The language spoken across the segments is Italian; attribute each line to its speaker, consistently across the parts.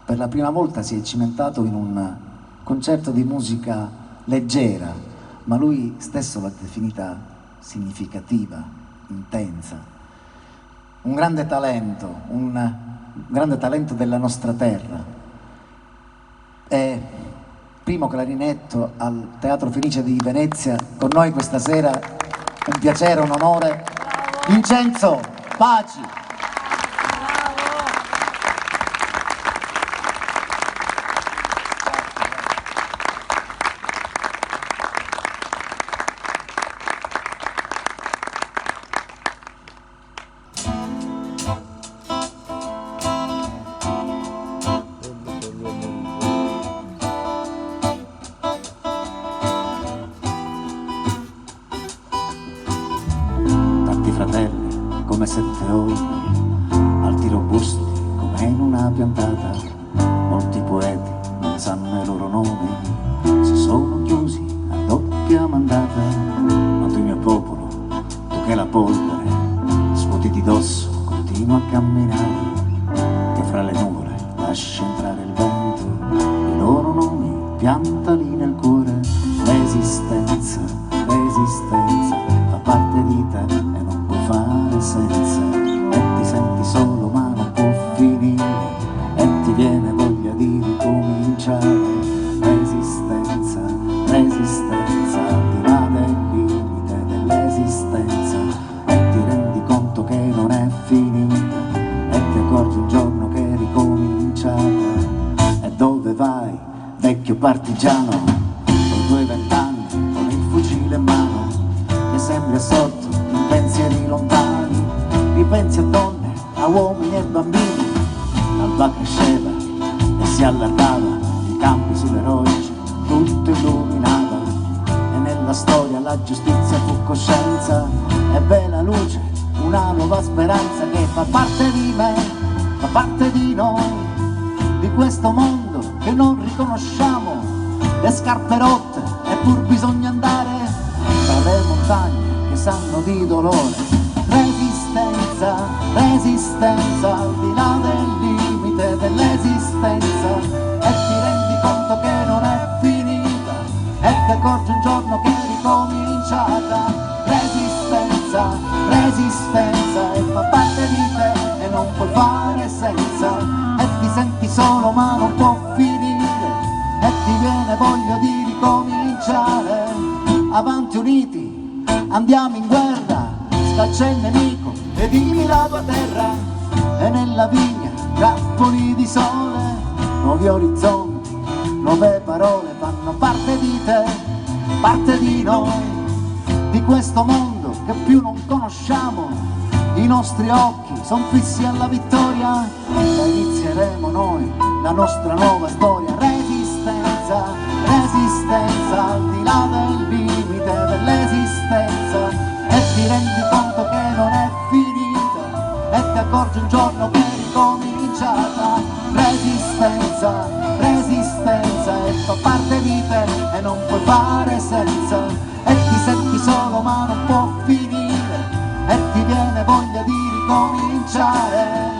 Speaker 1: per la prima volta si è cimentato in un concerto di musica leggera, ma lui stesso l'ha definita significativa, intensa. Un grande talento della nostra terra. È primo clarinetto al Teatro Fenice di Venezia, con noi questa sera, un piacere, un onore. Vincenzo Paci. Fratelli come 7 orme, alti robusti come in una piantata. Molti poeti non sanno i loro nomi, si sono chiusi a doppia mandata. Ma tu mio popolo, tu che la polvere scuoti di dosso, continua a camminare, che fra le nuvole lascia entrare il vento, i loro nomi piantali nel cuore. L'esistenza, l'esistenza fa parte di te e non puoi fare senza, e ti senti solo ma non può finire, e ti viene voglia di ricominciare. Resistenza, resistenza, al di là del limite dell'esistenza, e ti rendi conto che non è finita, e ti accorgi un giorno che è ricominciata. E dove vai, vecchio partigiano, con 20 anni, con il fucile in mano, che sembri assorto in pensieri lontani, ripensi a donne, a uomini e bambini. L'alba cresceva e si allargava, i campi sulle rocce, tutto illuminava, e nella storia la giustizia fu coscienza, e bella luce, una nuova speranza che fa parte di me, fa parte di noi, di questo mondo che non riconosciamo. Le scarpe rotte, eppur bisogna andare tra le montagne che sanno di dolore. Resistenza, resistenza, al di là del limite dell'esistenza, e ti rendi conto che non è finita, e ti accorgi un giorno che è ricominciata. Resistenza, resistenza, e fa parte di te e non puoi fare senza, e ti senti solo ma non può finire, e ti viene voglia di ricominciare. Avanti uniti, andiamo in guerra, scaccia il nemico ed dimmi la tua terra, e nella vigna grappoli di sole, nuovi orizzonti, nuove parole fanno parte di te, parte di noi, di questo mondo che più non conosciamo. I nostri occhi son fissi alla vittoria, e inizieremo noi la nostra nuova storia. Resistenza, resistenza, al di là del limite dell'esistenza, e ti rendi conto che non è finita, e ti accorgi un giorno che è ricominciata. Resistenza, resistenza, e fa parte di te e non puoi fare senza, e ti senti solo ma non può finire, e ti viene voglia di ricominciare.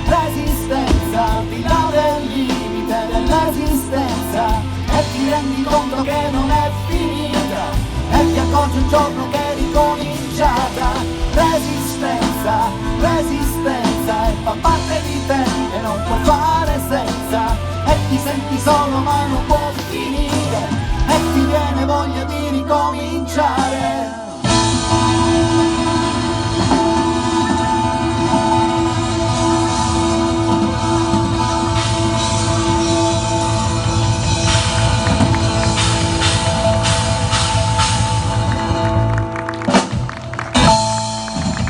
Speaker 1: Resistenza, al di là del limite dell'esistenza, e ti rendi conto che non è finita, e ti accorgi un giorno che è ricominciata. Resistenza, resistenza, e fa parte di te e non puoi fare senza, e ti senti solo ma non può finire, e ti viene voglia di ricominciare.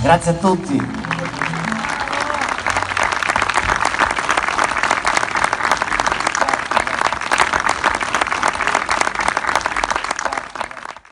Speaker 1: Grazie a tutti.